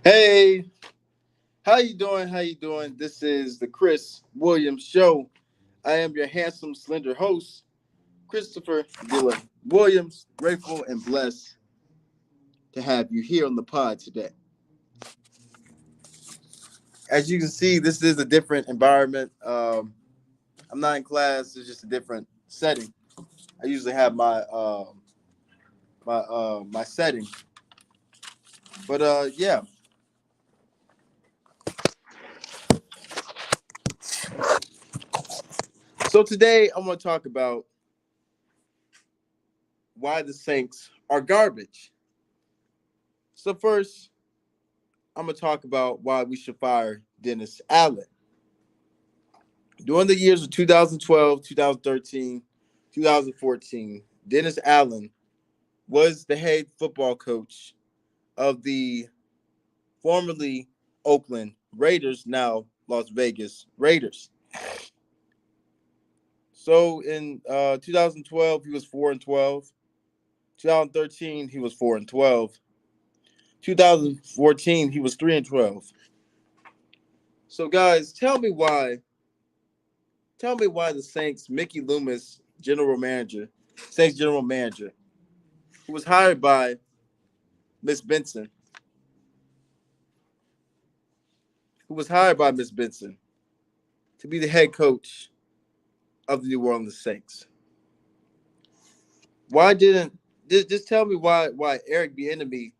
Hey, how you doing? How you doing? This is the Chris Williams Show. I am your handsome, slender host, Christopher Dilla Williams. Grateful and blessed to have you here on the pod today. As you can see, this is a different environment. I'm not in class; it's just a different setting. I usually have my setting, but yeah. So today I'm going to talk about why the Saints are garbage. So first, I'm gonna talk about why we should fire Dennis Allen. During the years of 2012, 2013, 2014, Dennis Allen was the head football coach of the formerly Oakland Raiders, now Las Vegas Raiders. So in 2012, he was 4-12. 2013, he was 4-12. 2014, he was 3-12. So guys, tell me why the Saints, Mickey Loomis, Saints general manager, who was hired by Miss Benson, who was hired by Miss Benson to be the head coach of the New Orleans Saints. Why didn't just tell me why Eric Bieniemy,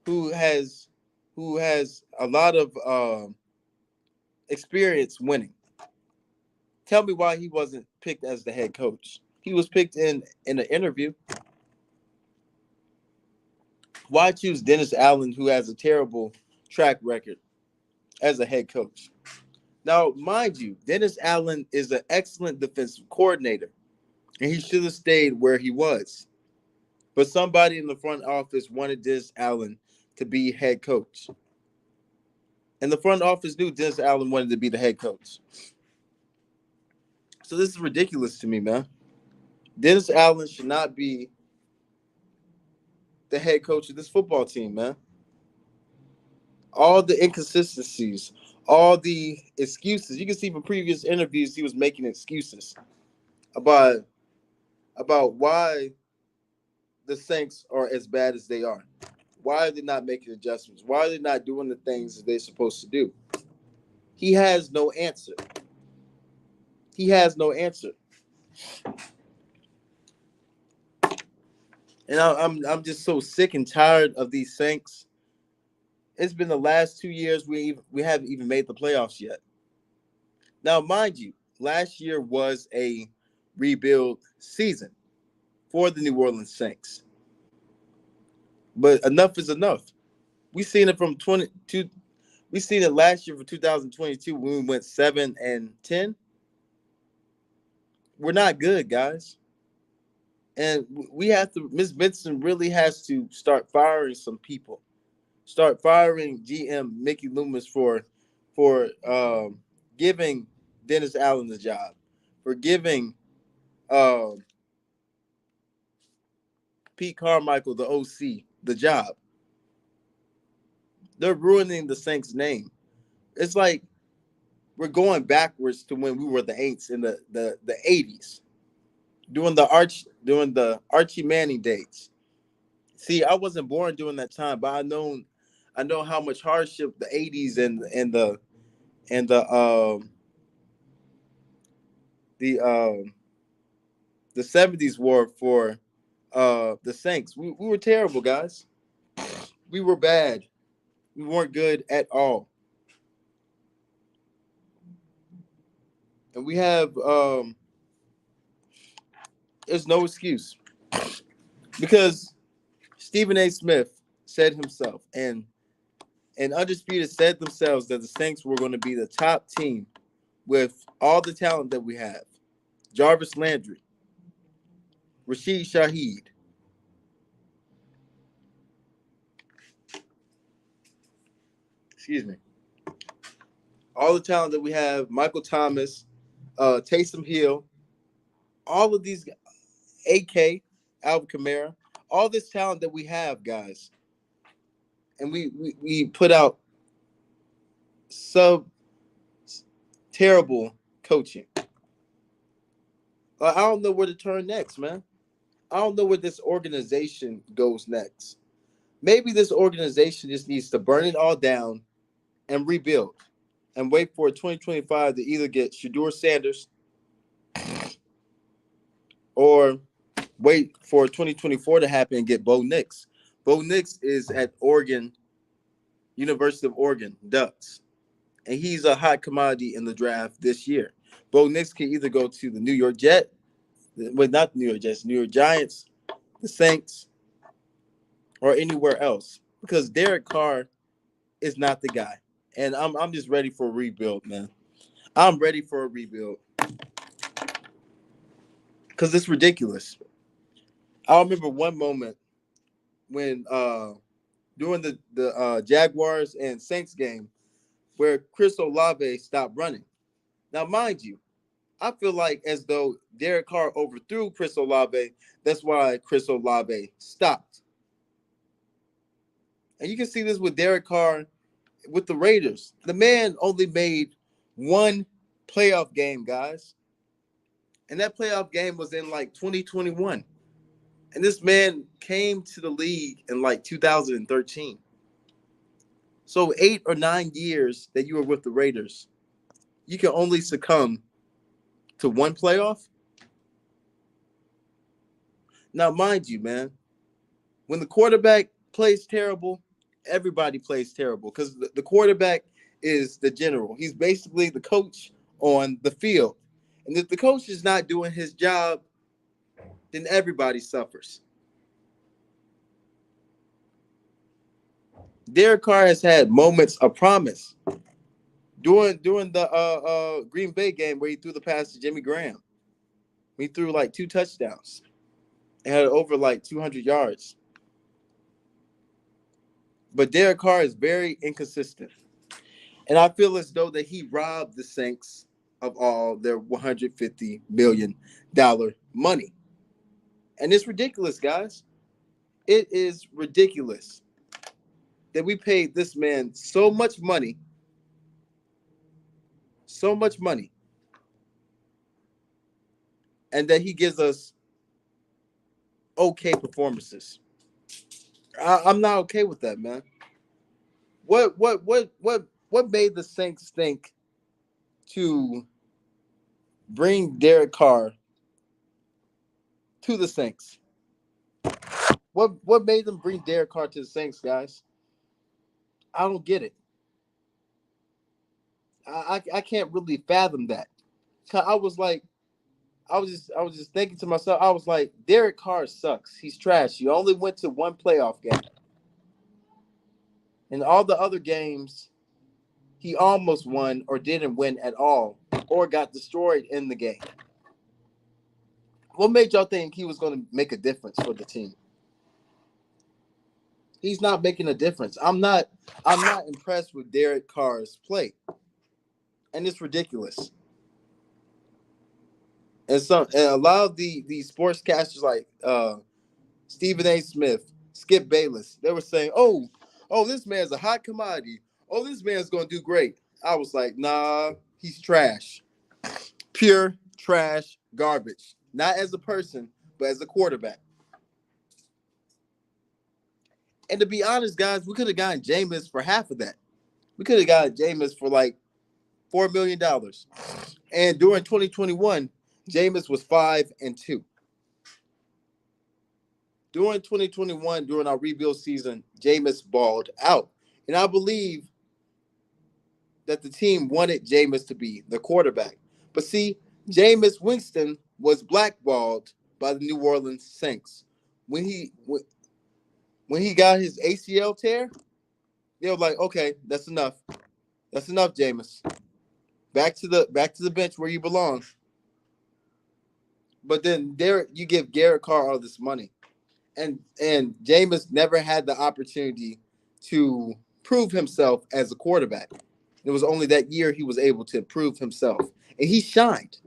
who has who has a lot of experience winning, tell me why he wasn't picked as the head coach. He was picked in an interview. Why choose Dennis Allen, who has a terrible track record as a head coach? Now, mind you, Dennis Allen is an excellent defensive coordinator, and he should have stayed where he was. But somebody in the front office wanted Dennis Allen to be head coach. And the front office knew Dennis Allen wanted to be the head coach. So this is ridiculous to me, man. Dennis Allen should not be the head coach of this football team, man. All the inconsistencies, all the excuses. You can see from previous interviews he was making excuses about why the Saints are as bad as they are. Why are they not making adjustments? Why are they not doing the things that they're supposed to do? He has no answer. He has no answer. And I'm just so sick and tired of these Saints. It's been the last 2 years we haven't even made the playoffs yet. Now, mind you, last year was a rebuild season for the New Orleans Saints. But enough is enough. We seen it from 22. We seen it last year for 2022 when we went 7-10. We're not good, guys. And we have to. Miss Benson really has to start firing some people. Start firing GM Mickey Loomis for giving Dennis Allen the job, for giving um, Pete Carmichael, the OC, the job. They're ruining the Saints' name. It's like we're going backwards to when we were the Aints in the 80s, doing the Archie Manning days. See, I wasn't born during that time, but I know how much hardship the 80s and the 70s were for the Saints. We were terrible, guys. We were bad. We weren't good at all. And we have there's no excuse because Stephen A. Smith said himself and Undisputed said themselves that the Saints were going to be the top team with all the talent that we have. Jarvis Landry, Rashid Shaheed, excuse me, all the talent that we have, Michael Thomas, Taysom Hill, all of these, AK, Alvin Kamara, all this talent that we have, guys. and we put out sub terrible coaching. I don't know where to turn next, man. I don't know where this organization goes next. Maybe this organization just needs to burn it all down and rebuild and wait for 2025 to either get Shedeur Sanders or wait for 2024 to happen and get Bo Nix. Bo Nix is at Oregon, University of Oregon Ducks, and he's a hot commodity in the draft this year. Bo Nix can either go to the New York Jets, well, not the New York Jets, New York Giants, the Saints, or anywhere else because Derek Carr is not the guy. And I'm just ready for a rebuild, man. I'm ready for a rebuild because it's ridiculous. I remember one moment when during the Jaguars and Saints game where Chris Olave stopped running. Now, mind you, I feel like as though Derek Carr overthrew Chris Olave. That's why Chris Olave stopped. And you can see this with Derek Carr with the Raiders. The man only made one playoff game, guys. And that playoff game was in like 2021. And this man came to the league in like 2013. So 8 or 9 years that you were with the Raiders, you can only succumb to one playoff. Now, mind you, man, when the quarterback plays terrible, everybody plays terrible because the quarterback is the general. He's basically the coach on the field. And if the coach is not doing his job, then everybody suffers. Derek Carr has had moments of promise during the Green Bay game where he threw the pass to Jimmy Graham. He threw like 2 touchdowns and had over like 200 yards. But Derek Carr is very inconsistent. And I feel as though that he robbed the Saints of all their $150 million money. And it's ridiculous, guys. It is ridiculous that we paid this man so much money, and that he gives us okay performances. I'm not okay with that, man. What made the Saints think to bring Derek Carr to the Saints? What made them bring Derek Carr to the Saints, guys? I don't get it. I can't really fathom that. I was just thinking to myself, I was like, Derek Carr sucks. He's trash. You only went to one playoff game. In all the other games, he almost won or didn't win at all or got destroyed in the game. What made y'all think he was going to make a difference for the team? He's not making a difference. I'm not impressed with Derek Carr's play. And it's ridiculous. And a lot of the sportscasters like Stephen A. Smith, Skip Bayless, they were saying, oh, this man's a hot commodity. Oh, this man's going to do great. I was like, nah, he's trash. Pure trash, garbage. Not as a person, but as a quarterback. And to be honest, guys, we could have gotten Jameis for half of that. We could have gotten Jameis for like $4 million. And during 2021, Jameis was 5-2. During 2021, during our rebuild season, Jameis balled out. And I believe that the team wanted Jameis to be the quarterback. But see, Jameis Winston was blackballed by the New Orleans Saints. When he got his ACL tear, they were like, okay, that's enough. That's enough, Jameis. Back to the bench where you belong. But then you give Derek Carr all this money. And Jameis never had the opportunity to prove himself as a quarterback. It was only that year he was able to prove himself. And he shined.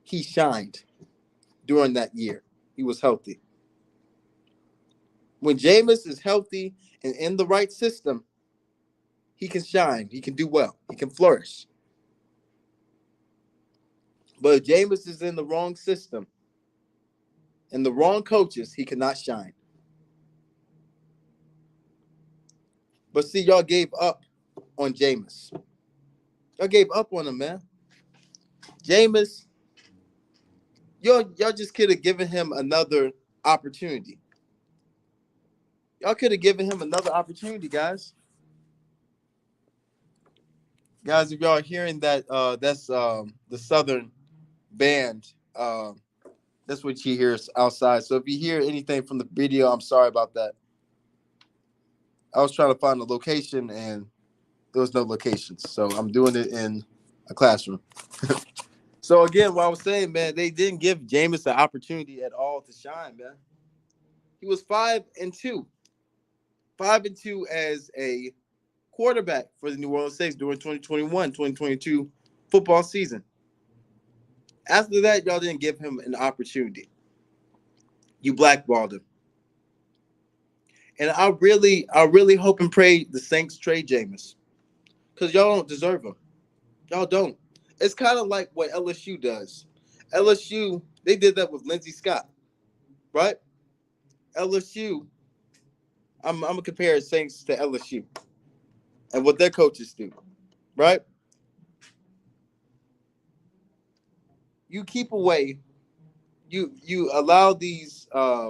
He shined during that year. He was healthy. When Jameis is healthy and in the right system, he can shine. He can do well. He can flourish. But if Jameis is in the wrong system and the wrong coaches, he cannot shine. But see, y'all gave up on Jameis. Y'all gave up on him, man. Jameis, y'all just could have given him another opportunity. Y'all could have given him another opportunity, guys. Guys, if y'all are hearing that, that's the Southern band. That's what you hear outside. So if you hear anything from the video, I'm sorry about that. I was trying to find a location and there was no locations. So I'm doing it in a classroom. So again, what I was saying, man, they didn't give Jameis an opportunity at all to shine, man. He was 5-2. 5-2 as a quarterback for the New Orleans Saints during 2021-2022 football season. After that, y'all didn't give him an opportunity. You blackballed him. And I really hope and pray the Saints trade Jameis. Because y'all don't deserve him. Y'all don't. It's kind of like what LSU does. LSU, they did that with Lindsey Scott, right? LSU, I'm going to compare Saints to LSU and what their coaches do, right? You keep away. You allow these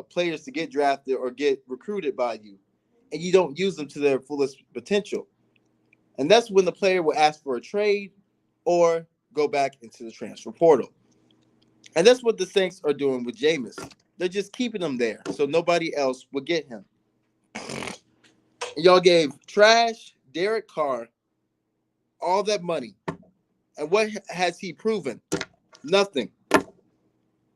players to get drafted or get recruited by you, and you don't use them to their fullest potential. And that's when the player will ask for a trade or go back into the transfer portal. And that's what the Saints are doing with Jameis. They're just keeping him there so nobody else will get him. Y'all gave trash Derek Carr all that money. And what has he proven? Nothing.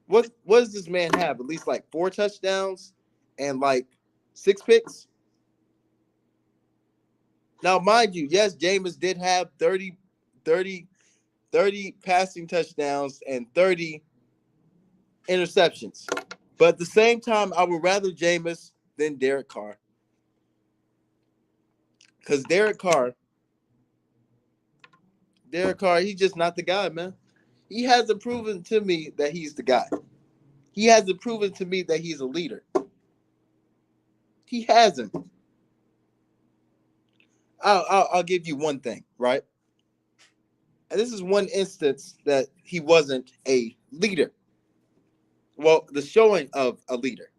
What does this man have? At least like 4 touchdowns and like 6 picks? Now, mind you, yes, Jameis did have 30 passing touchdowns and 30 interceptions. But at the same time, I would rather Jameis than Derek Carr. Because Derek Carr, he's just not the guy, man. He hasn't proven to me that he's the guy. He hasn't proven to me that he's a leader. He hasn't. I'll give you one thing, right? And this is one instance that he wasn't a leader. Well, the showing of a leader.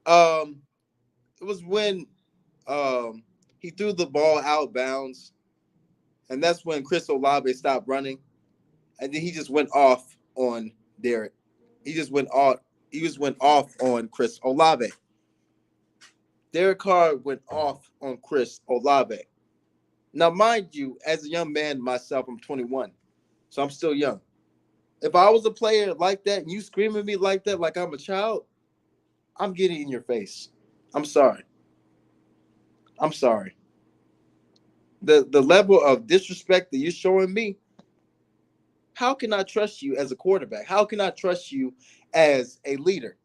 It was when he threw the ball out of bounds, and that's when Chris Olave stopped running, and then he just went off on Derek. He just went off on Chris Olave. Derek Carr went off on Chris Olave. Now, mind you, as a young man myself, I'm 21, so I'm still young. If I was a player like that and you scream at me like that, like I'm a child, I'm getting in your face. I'm sorry. I'm sorry. The level of disrespect that you're showing me, how can I trust you as a quarterback? How can I trust you as a leader?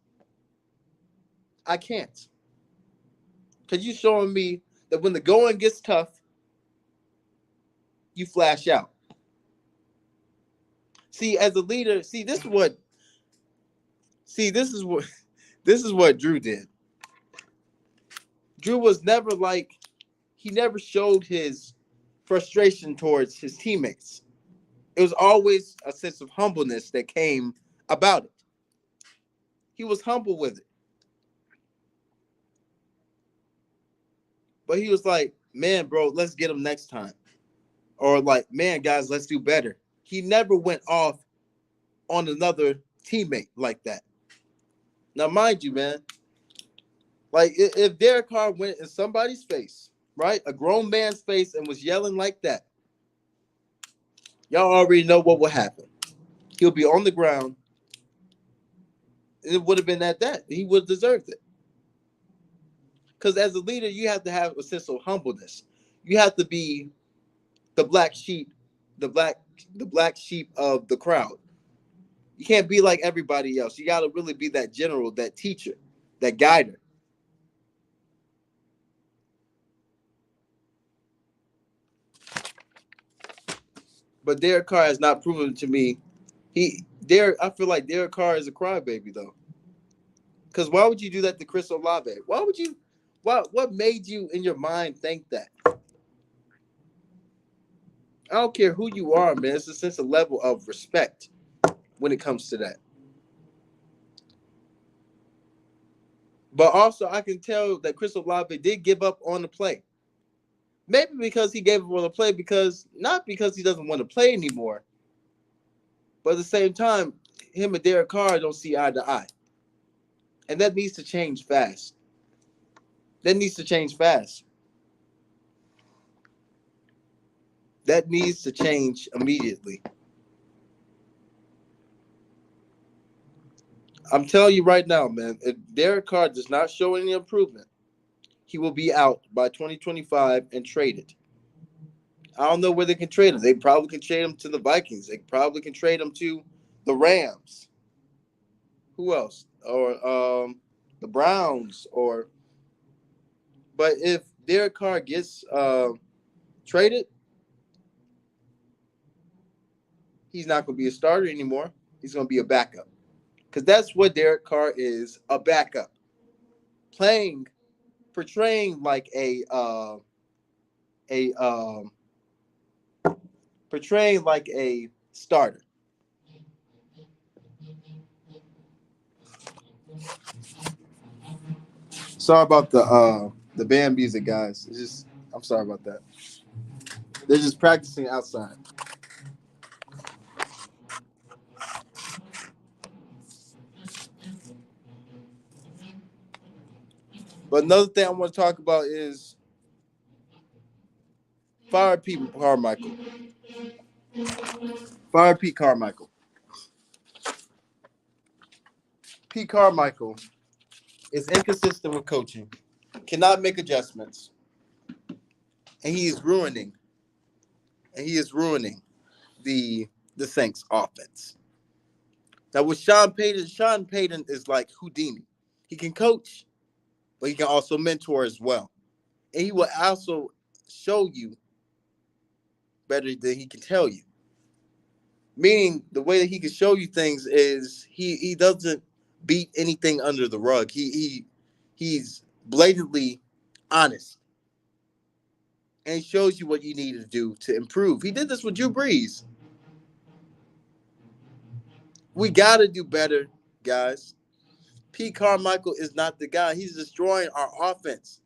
I can't. Because you're showing me that when the going gets tough, you flash out. See, as a leader, this is what Drew did. Drew was never he never showed his frustration towards his teammates. It was always a sense of humbleness that came about it. He was humble with it. But he was like, man, bro, let's get him next time. Or like, man, guys, let's do better. He never went off on another teammate like that. Now, mind you, man, like if Derek Carr went in somebody's face, right, a grown man's face, and was yelling like that, y'all already know what will happen. He'll be on the ground. It would have been at that. He would have deserved it. Because as a leader, you have to have a sense of humbleness. You have to be the black sheep, the black sheep of the crowd. You can't be like everybody else. You got to really be that general, that teacher, that guider. But Derek Carr has not proven to me. I feel like Derek Carr is a crybaby though. Because why would you do that to Chris Olave? Why would you? What made you in your mind think that? I don't care who you are, man. It's a sense of level of respect when it comes to that. But also, I can tell that Chris Olave did give up on the play. Maybe because he gave up on the play, not because he doesn't want to play anymore, but at the same time, him and Derek Carr don't see eye to eye, and that needs to change fast. That needs to change fast. That needs to change immediately. I'm telling you right now, man, if Derek Carr does not show any improvement, he will be out by 2025 and traded. I don't know where they can trade him. They probably can trade him to the Vikings. They probably can trade him to the Rams. Who else? Or the Browns. But if Derek Carr gets traded, he's not going to be a starter anymore. He's going to be a backup. Because that's what Derek Carr is, a backup. Portraying like a portraying like a starter. Sorry about the band music, guys. I'm sorry about that. They're just practicing outside. But another thing I want to talk about is fire Pete Carmichael. Fire Pete Carmichael. Pete Carmichael is inconsistent with coaching, cannot make adjustments, and he is ruining the Saints offense. Now with Sean Payton is like Houdini. He can coach, but he can also mentor as well. And he will also show you better than he can tell you. Meaning the way that he can show you things is he doesn't beat anything under the rug. He's blatantly honest. And he shows you what you need to do to improve. He did this with Drew Brees. We got to do better, guys. Pete Carmichael is not the guy. He's destroying our offense.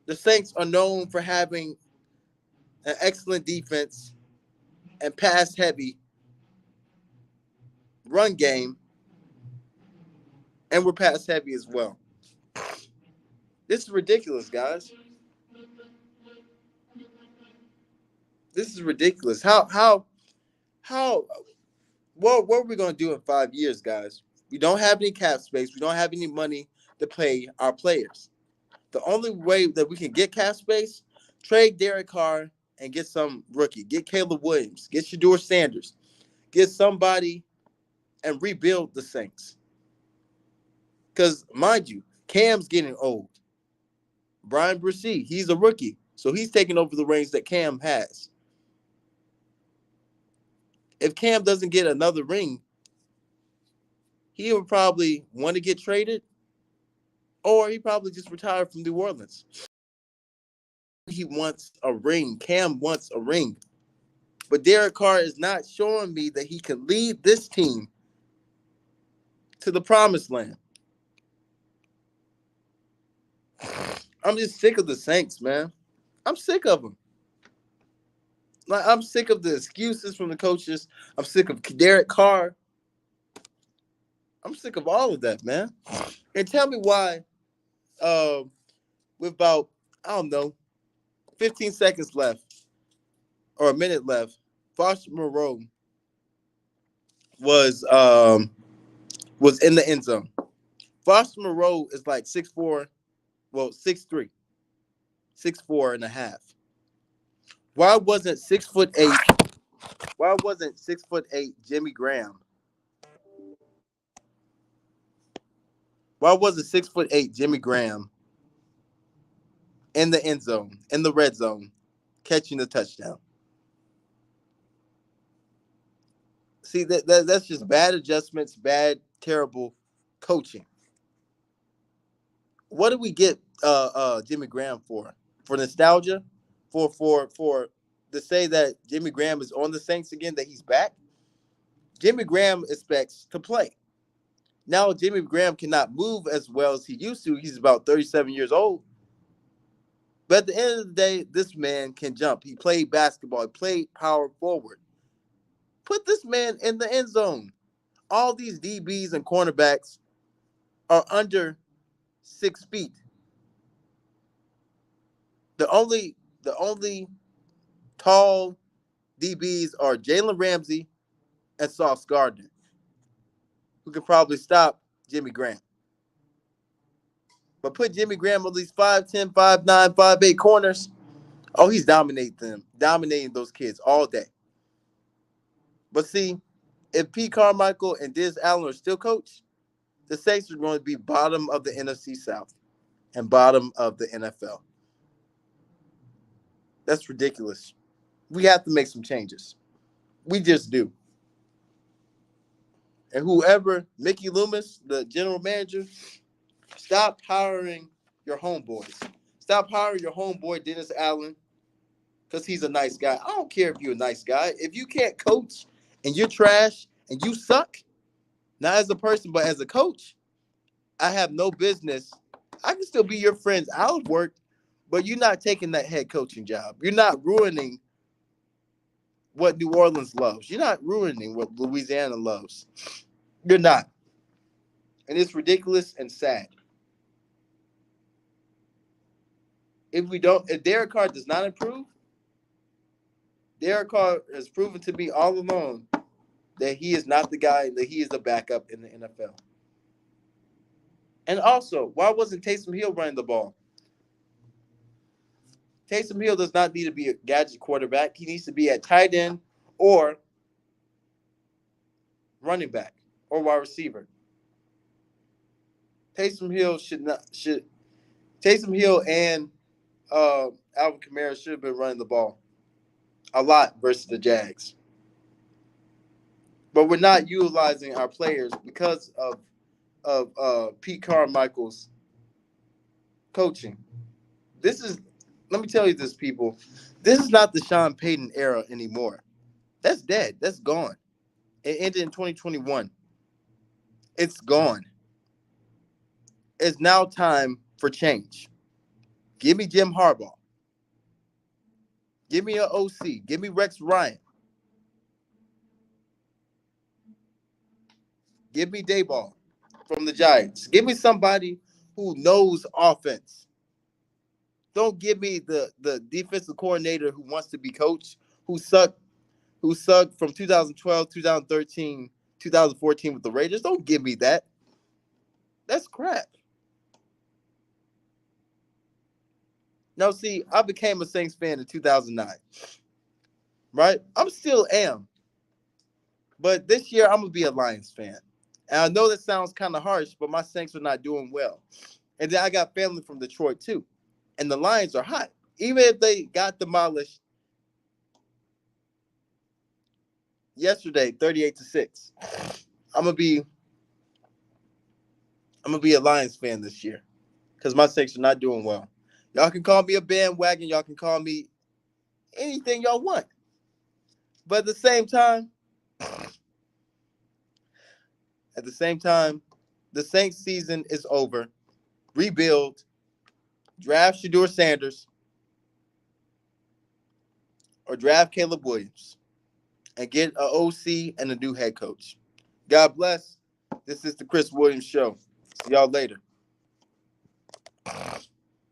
The Saints are known for having an excellent defense and pass-heavy run game, and we're pass-heavy as well. This is ridiculous, guys. This is ridiculous. What are we going to do in 5 years, guys? We don't have any cap space. We don't have any money to pay our players. The only way that we can get cap space, trade Derek Carr and get some rookie. Get Caleb Williams. Get Shedeur Sanders. Get somebody and rebuild the Saints. Because, mind you, Cam's getting old. Brian Bresee, he's a rookie. So he's taking over the reins that Cam has. If Cam doesn't get another ring, he would probably want to get traded, or he probably just retired from New Orleans. He wants a ring. Cam wants a ring. But Derek Carr is not showing me that he can lead this team to the promised land. I'm just sick of the Saints, man. I'm sick of them. Like, I'm sick of the excuses from the coaches. I'm sick of Derek Carr. I'm sick of all of that, man. And tell me why, with about, I don't know, 15 seconds left or a minute left, Foster Moreau was in the end zone. Foster Moreau is like 6'4", well, 6'3", 6'4" and a half. Why wasn't 6'8"? Why wasn't 6'8" Jimmy Graham? Why wasn't 6'8" Jimmy Graham in the end zone, in the red zone, catching the touchdown? See that's just bad adjustments, bad, terrible coaching. What do we get Jimmy Graham for? For nostalgia? For to say that Jimmy Graham is on the Saints again, that he's back? Jimmy Graham expects to play. Now Jimmy Graham cannot move as well as he used to. He's about 37 years old. But at the end of the day, this man can jump. He played basketball. He played power forward. Put this man in the end zone. All these DBs and cornerbacks are under 6 feet. The only tall DBs are Jalen Ramsey and Sauce Gardner, who can probably stop Jimmy Graham. But put Jimmy Graham on these 5'10", 5'9", 5'8" corners. Oh, he's dominating those kids all day. But see, if Pete Carmichael and Dennis Allen are still coached, the Saints are going to be bottom of the NFC South and bottom of the NFL. That's ridiculous. We have to make some changes. We just do. And whoever, Mickey Loomis, the general manager, stop hiring your homeboys. Stop hiring your homeboy, Dennis Allen, because he's a nice guy. I don't care if you're a nice guy. If you can't coach and you're trash and you suck, not as a person, but as a coach, I have no business. I can still be your friends. I'll work, but you're not taking that head coaching job. You're not ruining what New Orleans loves. You're not ruining what Louisiana loves. You're not. And it's ridiculous and sad. If Derek Carr does not improve, Derek Carr has proven to me all along that he is not the guy, that he is the backup in the NFL. And also, why wasn't Taysom Hill running the ball? Taysom Hill does not need to be a gadget quarterback. He needs to be at tight end or running back or wide receiver. Taysom Hill and Alvin Kamara should have been running the ball a lot versus the Jags. But we're not utilizing our players because of Pete Carmichael's coaching. Let me tell you this, people. This is not the Sean Payton era anymore. That's dead. That's gone. It ended in 2021. It's gone. It's now time for change. Give me Jim Harbaugh. Give me an OC. Give me Rex Ryan. Give me Daboll from the Giants. Give me somebody who knows offense. Don't give me the defensive coordinator who wants to be coach, who sucked from 2012, 2013, 2014 with the Raiders. Don't give me that. That's crap. Now, see, I became a Saints fan in 2009, right? I'm still am. But this year, I'm going to be a Lions fan. And I know that sounds kind of harsh, but my Saints are not doing well. And then I got family from Detroit, too. And the Lions are hot. Even if they got demolished yesterday, 38-6, I'm gonna be a Lions fan this year because my Saints are not doing well. Y'all can call me a bandwagon. Y'all can call me anything y'all want. But at the same time, the Saints season is over. Rebuild. Draft Shedeur Sanders or draft Caleb Williams and get an OC and a new head coach. God bless. This is the Chris Williams Show. See y'all later.